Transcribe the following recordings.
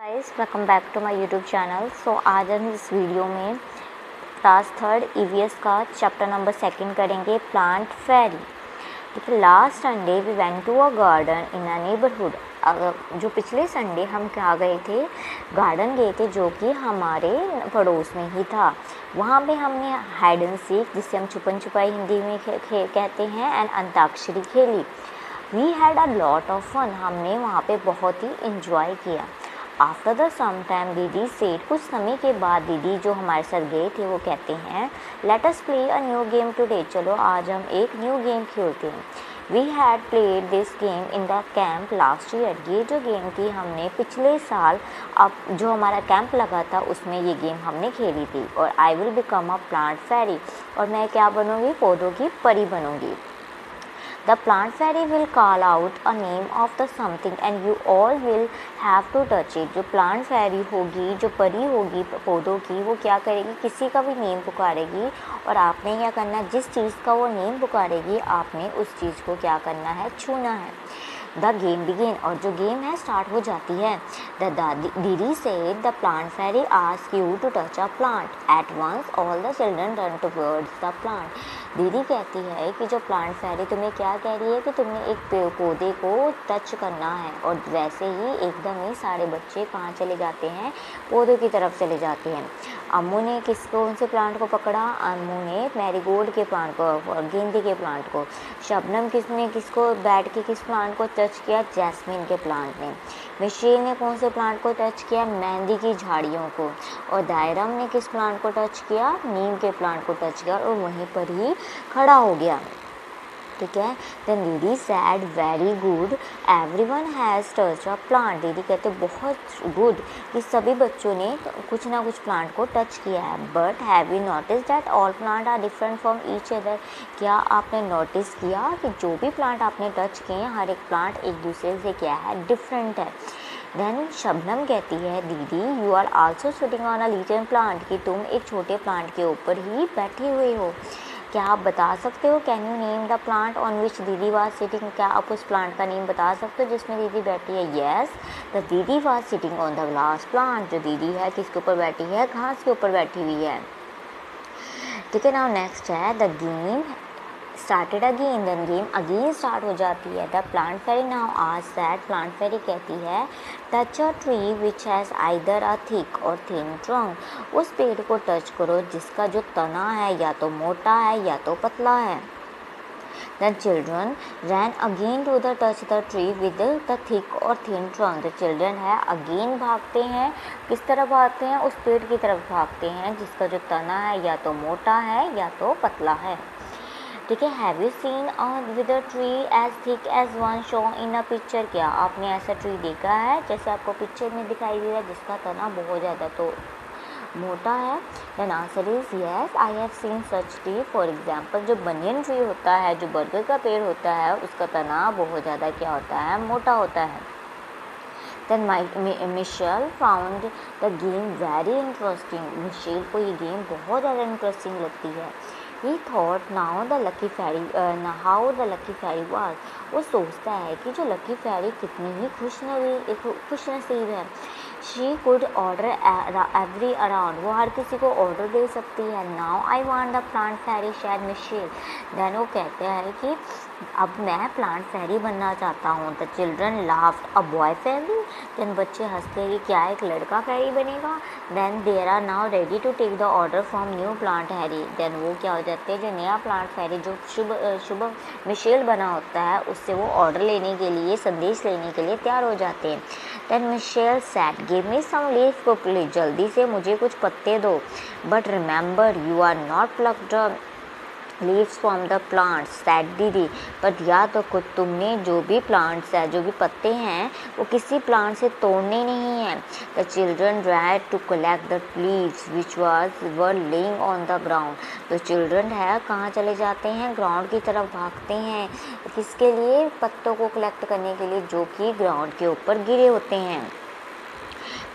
Guys welcome back to my YouTube channel. आज हम इस वीडियो में क्लास 3 ईवीएस का चैप्टर नंबर 2 करेंगे, प्लांट फेरी। ठीक है, last Sunday we went to a garden in a neighbourhood. जो पिछले संडे हम क्या गए थे, गार्डन गए थे जो कि हमारे पड़ोस में ही था। वहाँ पे हमने हाइड एंड सीक, जिसे हम छुपन छुपाई हिंदी में कहते हैं, एंड अंताक्षरी खेली। We had a lot of fun. हमने वहाँ पे बहुत ही इंजॉय किया। After the some time didi said, कुछ समय के बाद दीदी जो हमारे साथ गए थे वो कहते हैं, let us play a new game today. चलो आज हम एक न्यू गेम खेलते हैं। We had played this game in the camp last year. ये जो गेम थी हमने पिछले साल, अब जो हमारा कैंप लगा था उसमें ये गेम हमने खेली थी। और I will become a plant fairy, और मैं क्या बनूँगी, पौधों की परी बनूँगी। The plant fairy will call out a name of the something and you all will have to touch it। जो plant fairy होगी, जो परी होगी पौधों की, वो क्या करेगी, किसी का भी नेम पुकारेगी और आपने क्या करना है, जिस चीज़ का वो नेम पुकारेगी आपने उस चीज़ को क्या करना है, छूना है। द गेम बिगिन, और जो गेम है स्टार्ट हो जाती है। Didi said the plant fairy ask you to touch a plant. At once all the children run towards the plant. दीदी कहती है कि जो प्लांट फेरी तुम्हें क्या कह रही है कि तुमने एक पौधे को टच करना है, और वैसे ही एकदम ही सारे बच्चे कहाँ चले जाते हैं, पौधों की तरफ चले जाते हैं। अम्मू ने कौन से प्लांट को पकड़ा, अम्मू ने मैरीगोल्ड के प्लांट को और गेंदे के प्लांट को। शबनम किसको बैठ के किस प्लांट को टच किया, जैस्मिन के प्लांट ने। मिशेल ने कौन से प्लांट को टच किया, मेहंदी की झाड़ियों को। और दायरम ने किस प्लांट को टच किया, नीम के प्लांट को टच किया, और वहीं पर ही खड़ा हो गया। ठीक है, देन दीदी sad very good everyone has touch a plant. दीदी कहते बहुत गुड कि सभी बच्चों ने कुछ ना कुछ प्लांट को टच किया है। But have you notice that all plant are different from each other. क्या आपने नोटिस किया कि जो भी प्लांट आपने टच किए हैं, हर एक प्लांट एक दूसरे से क्या है, डिफरेंट है। देन शबनम कहती है, didi you are also sitting on a little plant, कि तुम एक छोटे प्लांट के ऊपर ही बैठे हुए हो। क्या आप बता सकते हो, can you name the plant on which दीदी वाज सिटिंग। क्या आप उस प्लांट का नेम बता सकते हो जिसमें दीदी बैठी है। येस, द दीदी was sitting on the grass plant. जो दीदी है किसके ऊपर बैठी है, घास के ऊपर बैठी हुई है। ठीक है, नाउ नेक्स्ट है the game started again. Then game again start हो जाती है। The plant fairy now asks that, plant fairy कहती है, touch a tree which has either a thick or thin trunk. उस पेड़ को टच करो जिसका जो तना है या तो मोटा है या तो पतला है। The children ran again to the touch the tree with the thick or thin trunk। The children है again भागते हैं, किस तरफ भागते हैं, उस पेड़ की तरफ भागते हैं जिसका जो तना है या तो मोटा है या तो पतला है। ठीक है, have you seen with a tree as thick as one show in a picture. क्या आपने ऐसा ट्री देखा है जैसे आपको पिक्चर में दिखाई दे रहा है, जिसका तना बहुत ज़्यादा तो मोटा है। Then answer is yes, I have seen such tree. For example, जो बनियन ट्री होता है, जो बरगद का पेड़ होता है, उसका तना बहुत ज़्यादा क्या होता है, मोटा होता है। Then Michelle found the game very interesting. Michelle को ये गेम बहुत ज़्यादा इंटरेस्टिंग लगती है। He thought now the lucky fairy how the lucky fairy was. वो सोचता है कि जो लकी फेरी कितनी ही खुश नसीब है। She could order every around, वो हर किसी को ऑर्डर दे सकती है। Now I want the plant fairy share Michelle. Then वो कहते हैं कि अब मैं प्लांट फेरी बनना चाहता हूँ। The children laughed, a boy fairy. Then बच्चे हंसते हैं कि क्या एक लड़का फेरी बनेगा। Then there are now ready to take the order from new plant fairy. Then वो क्या हो जाते हैं, जो नया प्लांट फेरी जो शुभ मिशेल बना होता है, उससे वो ऑर्डर लेने के लिए, संदेश लेने के लिए तैयार हो जाते हैं। Then Michelle said, give me some leaf quickly, जल्दी से मुझे कुछ पत्ते दो। But remember you are not plucked leaves from the plants said didi. But याद रखो, तुमने जो भी प्लांट्स है, जो भी पत्ते हैं, वो किसी प्लांट से तोड़ने नहीं हैं। The children dried to collect the leaves which were laying on the ground. तो चिल्ड्रन है कहाँ चले जाते हैं, ग्राउंड की तरफ भागते हैं। किसके लिए, पत्तों को कलेक्ट करने के लिए जो कि ग्राउंड के ऊपर गिरे होते हैं।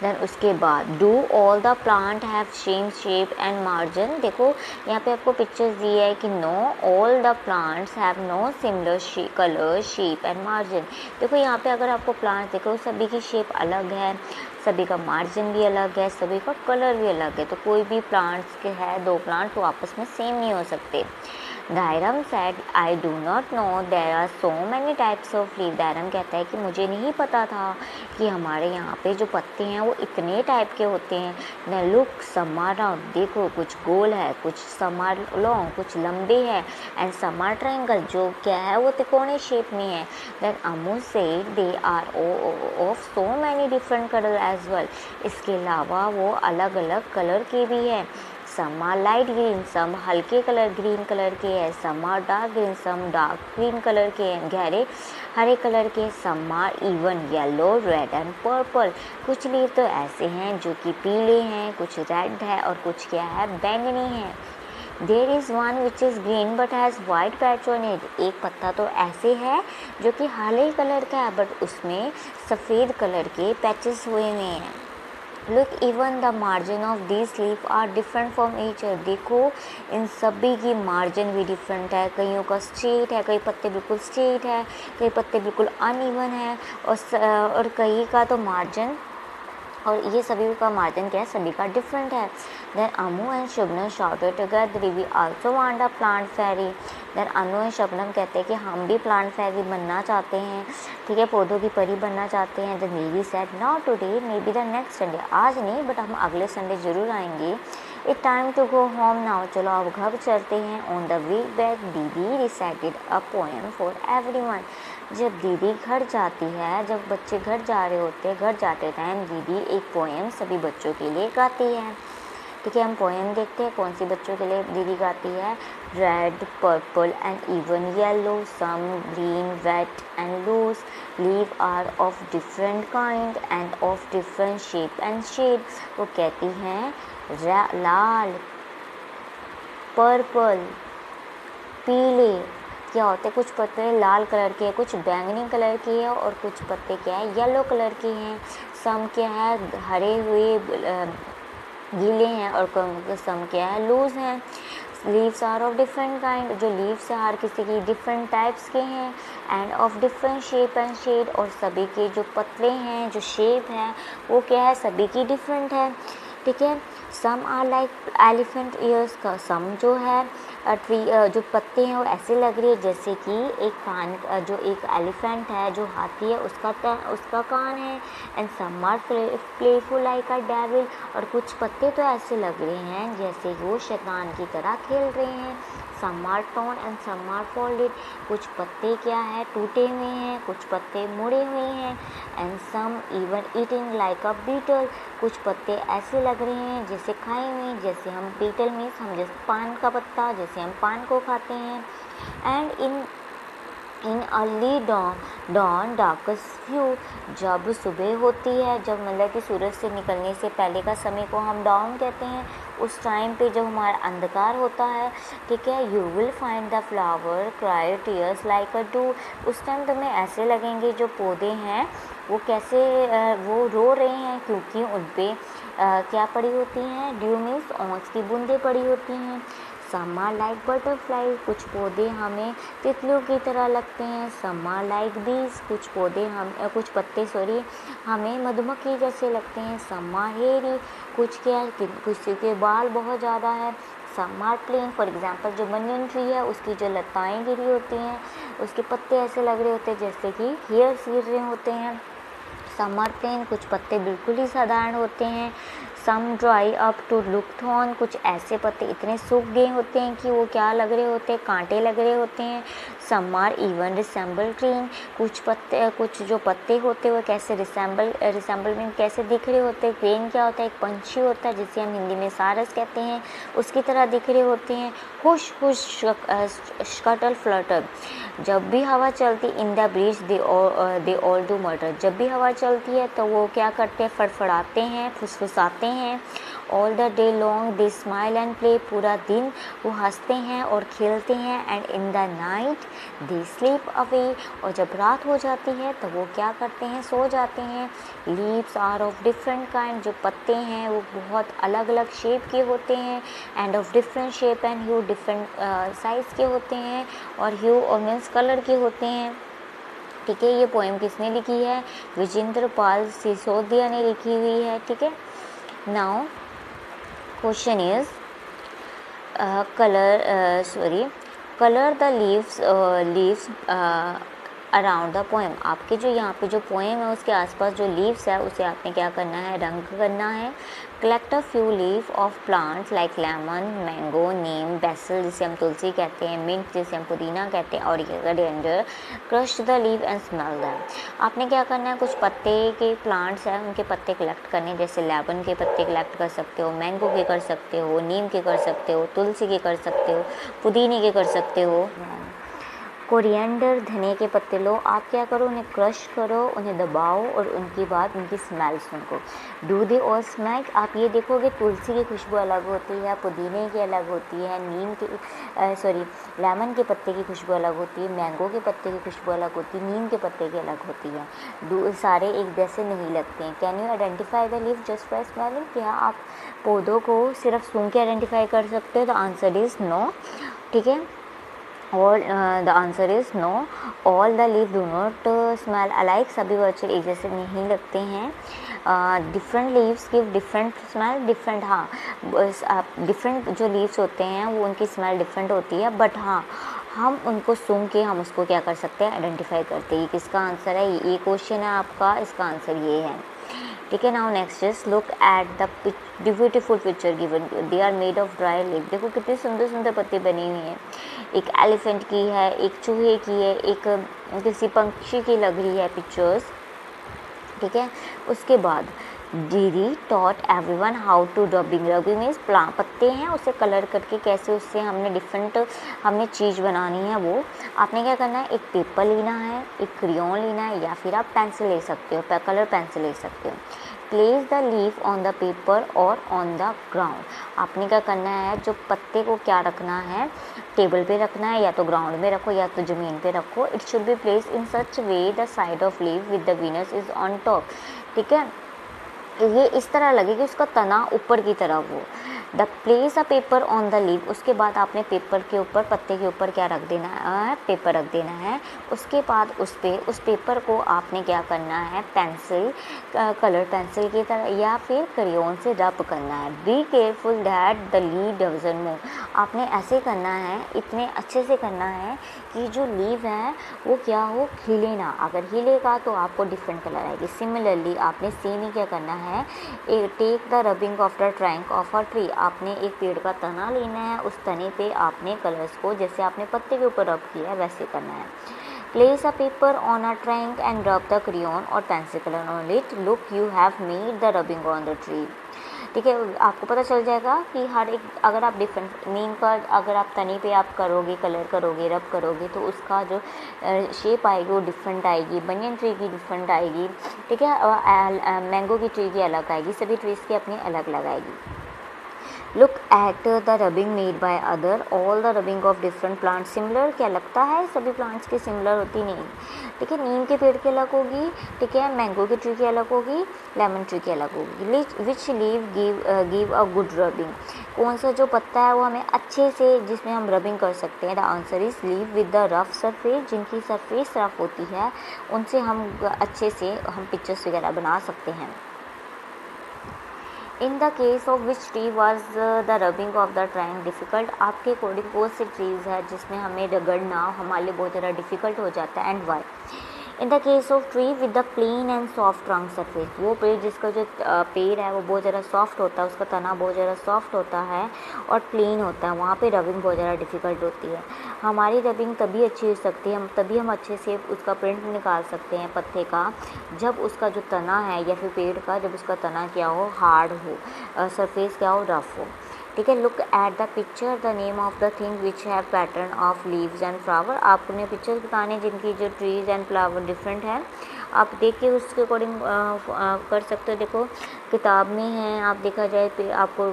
देन उसके बाद do all the plant have same shape and margin. देखो यहाँ पे आपको पिक्चर्स दी है कि no all the plants have no similar colour shape and margin. देखो यहाँ पे अगर आपको प्लांट देखो सभी की शेप अलग है, सभी का मार्जिन भी अलग है, सभी का कलर भी अलग है। तो कोई भी प्लांट्स के है दो प्लांट तो आपस में सेम नहीं हो सकते। दायरम said I do not know there are so many types of leave. दायरम कहता है कि मुझे नहीं पता था कि हमारे यहाँ पे जो पत्ते हैं वो इतने टाइप के होते हैं। न लुक सम आर राउंड, देखो कुछ गोल है, कुछ सम आर लॉन्ग, कुछ लंबे हैं, एंड सम आर ट्रायंगल, जो क्या है वो त्रिकोणीय शेप में है। Then Amu said they are of so many different colour as well. इसके अलावा वो अलग अलग कलर के भी हैं। Some are light green, some हल्के कलर ग्रीन कलर के हैं, some are dark green, some dark green colour के हैं, गहरे हरे कलर के, some are even yellow red and purple. कुछ लीव तो ऐसे हैं जो कि पीले हैं, कुछ रेड है और कुछ क्या है बैंगनी है। There is one which is green but has white patch on it. एक पत्ता तो ऐसे है जो कि हरे कलर का है बट उसमें सफ़ेद कलर के पैचेस हुए हुए हैं। Look even the margin of this leaf are different from each other. देखो इन सभी की मार्जिन भी डिफरेंट है, कईयों का स्ट्रेट है, कई पत्ते बिल्कुल स्ट्रेट है, कई पत्ते बिल्कुल अनइवन है, और कई का तो मार्जिन, और ये सभी का मार्जिन क्या है, सभी का डिफरेंट है। Then Anu and Shabnam shouted together we also want a plant fairy. Then Anu and Shabnam कहते हैं कि हम भी प्लांट फेरी बनना चाहते हैं, ठीक है, पौधों की परी बनना चाहते हैं। देन नीवी said not today maybe the next Sunday, आज नहीं बट हम अगले संडे ज़रूर आएंगे। It time to go home now, चलो अब घर चलते हैं। On the way back didi recited a poem for everyone. जब दीदी घर जाती है, जब बच्चे घर जा रहे होते हैं, घर जाते टाइम दीदी एक पोएम सभी बच्चों के लिए गाती है, ठीक है। हम पोएम देखते हैं कौन सी बच्चों के लिए दीदी गाती है। Red purple and even yellow, some green wet and loose, leave are of different kind and of different shape and shade. वो कहती हैं लाल, पर्पल, पीले, क्या होते हैं, कुछ पत्ते लाल कलर के हैं, कुछ बैंगनी कलर के हैं और कुछ पत्ते क्या है येलो कलर के हैं। सम क्या है हरे हुए गीले हैं और सम क्या है लूज हैं। Leaves are of different kind, जो लीव्स है हर किसी की डिफरेंट टाइप्स के हैं, and of different shape and shade, और सभी के जो पत्ते हैं जो शेप है वो क्या है सभी की डिफरेंट है, ठीक है। Some are like elephant ears, का सम जो है ट्री जो पत्ते हैं वो ऐसे लग रही है जैसे कि एक कान, जो एक एलिफेंट है जो हाथी है उसका कान है। And some are playful like a devil, और कुछ पत्ते तो ऐसे लग रहे हैं जैसे वो शैतान की तरह खेल रहे हैं। Some are torn and some are folded, कुछ पत्ते क्या है टूटे हुए हैं, कुछ पत्ते मुड़े हुए हैं। And some even eating like a beetle, कुछ पत्ते ऐसे लग रहे हैं जैसे खाए हुए, जैसे हम बीटल में हम जैसे पान का पत्ता, जैसे हम पान को खाते हैं। And in early dawn darkest view, जब सुबह होती है, जब मतलब कि सूरज से निकलने से पहले का समय को हम डॉन कहते हैं, उस टाइम पे जब हमारा अंधकार होता है, ठीक है। You will find the flower cry tears like a do, उस टाइम तुम्हें ऐसे लगेंगे जो पौधे हैं वो कैसे वो रो रहे हैं क्योंकि उन पर क्या पड़ी होती हैं, ड्यू मीन्स ओस की बूंदें पड़ी होती हैं। सम आर लाइक बटरफ्लाई, कुछ पौधे हमें तितलियों की तरह लगते हैं। सम आर लाइक बीज, कुछ पत्ते हमें मधुमक्खी जैसे लगते हैं। सम आर हेयरी, किसी के बाल बहुत ज़्यादा है। Some are plain, for example जो बनियन ट्री है उसकी जो लताएँ गिरी होती हैं उसके पत्ते ऐसे लग रहे होते हैं जैसे कि हेयर्स गिर रहे होते हैं। सम आर प्लेन, कुछ पत्ते बिल्कुल ही साधारण होते हैं। Some dry up to look thorn, कुछ ऐसे पत्ते इतने सूख गए होते हैं कि वो क्या लग रहे होते हैं, कांटे लग रहे होते हैं। सम आर इवन रिसेंबल ट्रीन, कुछ जो पत्ते होते हैं वो कैसे रिसेंबल में कैसे दिख रहे होते हैं। क्रेन क्या होता है, एक पंछी होता है जिसे हम हिंदी में सारस कहते हैं, उसकी तरह दिख रहे होते हैं। हुश हुश शटल फ्लटर, जब भी हवा चलती, in the breeze they all do मटर, जब भी हवा चलती है तो वो क्या करते हैं फड़फड़ाते हैं, फुसफुसाते हैं। All the day long they smile and play, पूरा दिन वो हंसते हैं और खेलते हैं। And in the night they sleep away, और जब रात हो जाती है तो वो क्या करते हैं, सो जाते हैं। Leaves are of different kind, जो पत्ते हैं वो बहुत अलग अलग शेप के होते हैं। And of different shape and hue, different size के होते हैं, और ह्यू और मीन्स कलर के होते हैं। ठीक है, ये पोएम किसने लिखी है, विजेंद्र पाल सिसोदिया ने लिखी हुई है। ठीक है, now question is colour the leaves around the poem. आपके जो यहाँ पे जो पोएम है उसके आसपास जो लीव्स है उसे आपने क्या करना है, रंग करना है। Collect a few leave of plants like lemon, mango, neem, basil जिसे हम तुलसी कहते हैं, मिंट जिसे हम पुदीना कहते हैं, और coriander. Crush the leave and smell them. आपने क्या करना है, कुछ पत्ते के प्लांट्स हैं उनके पत्ते कलेक्ट करने, जैसे लेमन के पत्ते कलेक्ट कर सकते हो, मैंगो के कर सकते हो, नीम के कर सकते हो, तुलसी के कर सकते हो, पुदीने के कर सकते हो। कोरिएंडर, धनिया के पत्ते लो, आप क्या करो, उन्हें क्रश करो, उन्हें दबाओ और उनके बाद उनकी स्मेल सुनो। Do they all smell. आप ये देखोगे तुलसी की खुशबू अलग होती है, पुदीने की अलग होती है, लेमन के पत्ते की खुशबू अलग होती है, मैंगो के पत्ते की खुशबू अलग होती है, नीम के पत्ते की अलग होती है। सारे एक जैसे नहीं लगते हैं। Can you identify the leaf just by smelling. क्या आप पौधों को सिर्फ सूंघ के आइडेंटिफाई कर सकते हो? The answer is no. ठीक है, और the answer is no. All the leave do not smell alike. सभी बच्चे एक जैसे नहीं लगते हैं। Different leaves give different smell. Different, हाँ, डिफरेंट जो लीव्स होते हैं वो उनकी स्मेल डिफरेंट होती है, बट हाँ हम उनको सूंघ के हम उसको क्या कर सकते हैं, आइडेंटिफाई करते हैं। किसका आंसर है, ये क्वेश्चन है आपका, इसका आंसर ये है। ठीक है, now next is look at the beautiful picture given, they are made of dry leaf. देखो कितनी सुंदर सुंदर पत्ती बनी हुई हैं। एक एलिफेंट की है, एक चूहे की है, एक किसी पंछी की लग रही है पिक्चर्स। ठीक है, उसके बाद didi taught everyone how to rubbing. Rubbing means पत्ते हैं उसे कलर करके कैसे उससे हमने चीज़ बनानी है। वो आपने क्या करना है, एक पेपर लेना है, एक क्रेयॉन लेना है, या फिर आप पेंसिल ले सकते हो, कलर पेंसिल ले सकते हो। Place the leaf on the paper और ऑन द ग्राउंड। आपने क्या करना है, जो पत्ते को क्या रखना है, टेबल पे रखना है, या तो ग्राउंड में रखो या तो ज़मीन पे रखो। It should be place in such way the side of leaf with the Venus is on top. ठीक है, ये इस तरह लगे कि उसका तना ऊपर की तरफ हो। The place a paper on the leaf. उसके बाद आपने पेपर के ऊपर, पत्ते के ऊपर क्या रख देना है, पेपर रख देना है। उसके बाद उस पेपर को आपने क्या करना है, पेंसिल, कलर पेंसिल की तरह या फिर क्रेयॉन से रब करना है। Be careful that the leaf doesn't move. आपने ऐसे करना है, इतने अच्छे से करना है कि जो लीफ है वो क्या हो, हिले ना। अगर हिलेगा तो आपको डिफरेंट कलर आएगी। सिमिलरली आपने सेम ही क्या करना है, take the rubbing of the trunk of a tree. आपने एक पेड़ का तना लेना है, उस तने पे आपने कलर्स को जैसे आपने पत्ते के ऊपर रब किया है वैसे करना है। Place a paper on a trunk and rub the crayon or pencil colour on it. Look you have made the rubbing on the tree. ठीक है, आपको पता चल जाएगा कि हर एक, अगर आप डिफरेंट नीम का अगर आप तने पे आप करोगे, कलर करोगे, रब करोगे, तो उसका जो शेप आएगी वो डिफरेंट आएगी। बनियन ट्री की डिफरेंट आएगी। ठीक है, मैंगो की ट्री की अलग आएगी, सभी ट्रीज़ की अपनी अलग अलग आएगी। Look at the rubbing made by other, all the rubbing of different plants similar. क्या लगता है सभी प्लांट्स की सिमिलर होती नहीं। ठीक है, नीम के पेड़ की अलग होगी, ठीक है, मैंगो की ट्री की अलग होगी, लेमन ट्री की अलग होगी। Which leave give a good rubbing. कौन सा जो पत्ता है वो हमें अच्छे से, जिसमें हम रबिंग कर सकते हैं। The answer is leave with the rough surface. जिनकी सरफेस रफ होती है उनसे हम अच्छे से हम पिक्चर्स वगैरह बना सकते हैं। इन the case of which tree was the rubbing of the trunk difficult. आपके अकॉर्डिंग कौन से ट्रीज़ है जिसमें हमें रगड़ना हमारे लिए बहुत ज़्यादा डिफ़िकल्ट हो जाता है, and why. In the case of tree with the plain and soft trunk surface. वो पेड़ जिसका जो पेड़ है वो बहुत ज़्यादा सॉफ्ट होता है, उसका तना बहुत ज़्यादा सॉफ्ट होता है और प्लेन होता है, वहाँ पे रबिंग बहुत ज़्यादा डिफ़िकल्ट होती है। हमारी रबिंग तभी अच्छी हो सकती है, तभी हम अच्छे से उसका प्रिंट निकाल सकते हैं पत्ते का, जब उसका जो तना है या फिर पेड़ का, जब उसका तना क्या हो, हार्ड हो, सरफेस क्या हो, रफ हो। ठीक है, look at the picture, the name of the thing which have pattern of leaves and flower. आपने पिक्चर्स बताने जिनकी जो ट्रीज एंड फ्लावर डिफरेंट है। आप देख के उसके अकॉर्डिंग कर सकते हो। देखो किताब में है, आप देखा जाए तो आपको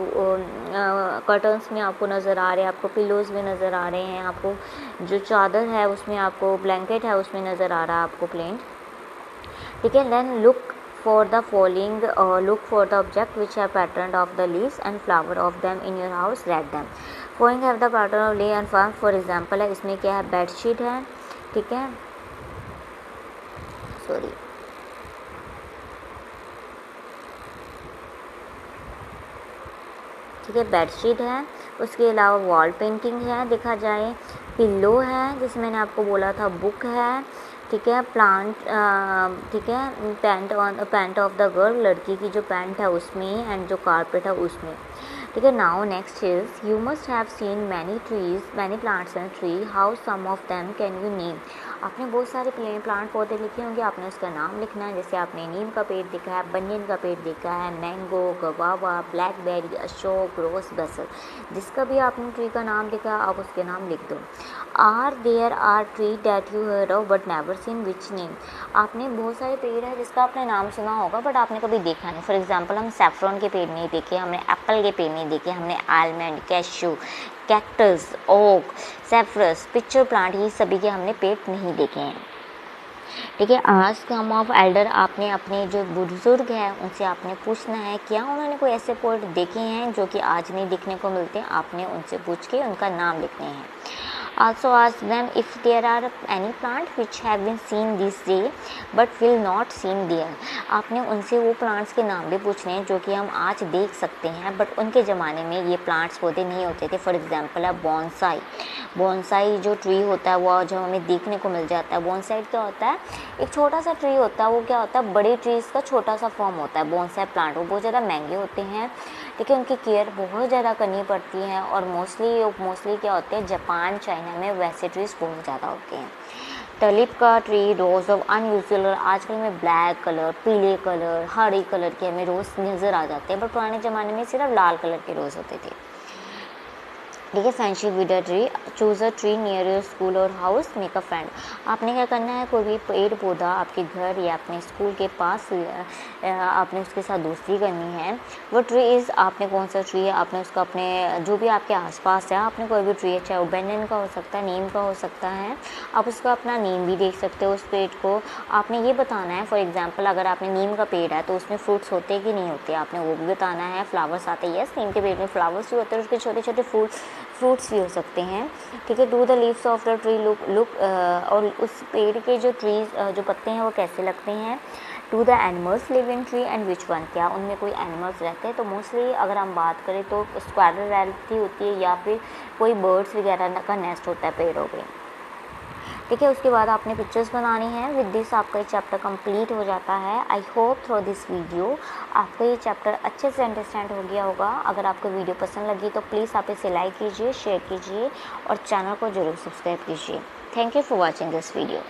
कर्टन्स में आपको नज़र आ रहे हैं, आपको पिलोज़ में नज़र आ रहे हैं, आपको जो चादर है उसमें आपको ब्लैंकेट है उसमें नज़र आ रहा है आपको प्लेन। ठीक है, then look for the following look for the object which have pattern of the leaves and flower of them in your house, write them. following have the pattern of leaf and flower. for example है, इसमें क्या है, bedsheet है, ठीक है, sorry ठीक है, bedsheet है, उसके अलावा वॉल पेंटिंग है, देखा जाए पिल्लो है जिसमें मैंने आपको बोला था, बुक है, ठीक है, प्लांट, ठीक है, पैंट ऑफ द गर्ल, लड़की की जो पैंट है उसमें, एंड जो कारपेट है उसमें। ठीक है, now next is you must have seen many plants and tree, how some of them can you name. आपने बहुत सारे प्लांट पौधे लिखे होंगे, आपने उसका नाम लिखना है। जैसे आपने नीम का पेड़ देखा है, बनियन का पेड़ देखा है, मैंगो, गवावा, ब्लैकबेरी, अशोक, रोज, बसल, जिसका भी आपने ट्री का नाम देखा आप उसके नाम लिख दो। There are tree that you heard of but never seen, which name. आपने बहुत सारे पेड़ है जिसका आपने नाम सुना होगा बट आपने कभी देखा नहीं। फॉर एग्जांपल हम सैफरॉन के पेड़ नहीं देखे, हमने एप्पल के पेड़ नहीं देखे, हमने आलमंड, कैशू, कैक्टस, ओक, सेफ्रस, पिक्चर प्लांट, ये सभी के हमने पेड़ नहीं देखे हैं। ठीक है, आस्क सम ऑफ एल्डर, आपने अपने जो बुजुर्ग हैं उनसे आपने पूछना है क्या उन्होंने कोई ऐसे पेड़ देखे हैं जो कि आज नहीं दिखने को मिलते, आपने उनसे पूछ के उनका नाम लिखने हैं। Also ask them if there are any plant which have been seen this day but will not seen there. आपने उनसे वो प्लांट्स के नाम भी पूछने हैं जो कि हम आज देख सकते हैं बट उनके ज़माने में ये प्लांट्स पौधे नहीं होते थे। फॉर एग्जांपल है बॉन्साई जो ट्री होता है वो जो हमें देखने को मिल जाता है। बॉन्साई क्या होता है, एक छोटा सा ट्री होता है, वो क्या होता है, बड़े ट्रीज़ का छोटा सा फॉर्म होता है बॉन्साई प्लांट। वो बहुत ज़्यादा महंगे होते हैं, ठीक है, उनकी केयर बहुत ज़्यादा करनी पड़ती है और मोस्टली क्या होते हैं, जापान, चाइना में वैसे ट्रीज़ बहुत ज़्यादा होते हैं। टलिप का ट्री, रोज़ ऑफ अनयूजुअल, आजकल में ब्लैक कलर, पीले कलर, हरे कलर के हमें रोज़ नज़र आ जाते हैं बट पुराने ज़माने में सिर्फ लाल कलर के रोज़ होते थे। ठीक है, friendship with a tree, choose a tree near your school और हाउस, मेक अ फ्रेंड। आपने क्या करना है, कोई भी पेड़ पौधा आपके घर या अपने स्कूल के पास आपने उसके साथ दोस्ती करनी है। वो ट्री इज़, आपने कौन सा ट्री है, आपने उसका अपने जो भी आपके आसपास है आपने कोई भी ट्री है, चाहे वो बैंगन का हो सकता है, नीम का हो सकता है, आप उसका अपना नेम भी देख सकते हो उस पेड़ को। आपने ये बताना है, फॉर एग्जाम्पल अगर आपने नीम का पेड़ है तो उसमें फ्रूट्स होते कि नहीं होते, आपने वो भी बताना है। फ्लावर्स आते हैं, यस, नीम के पेड़ में फ्लावर्स भी होते हैं, उसके छोटे छोटे फ्रूट्स भी हो सकते हैं। ठीक है, do the leaves of the tree look और उस पेड़ के जो ट्रीज जो पत्ते हैं वो कैसे लगते हैं। To the animals live in tree and which one, क्या उनमें कोई एनिमल्स रहते हैं। तो मोस्टली अगर हम बात करें तो स्क्वाडर रहती होती है या फिर कोई बर्ड्स वगैरह का नेस्ट होता है पेड़ों पे। ठीक है, उसके बाद आपने पिक्चर्स बनानी है। विद दिस आपका ये चैप्टर कंप्लीट हो जाता है। I hope through this video आपको ये चैप्टर अच्छे से अंडरस्टैंड हो गया होगा। अगर आपको वीडियो पसंद लगी तो प्लीज़ आप इसे लाइक कीजिए, शेयर कीजिए और चैनल को ज़रूर सब्सक्राइब कीजिए। Thank you for watching this video.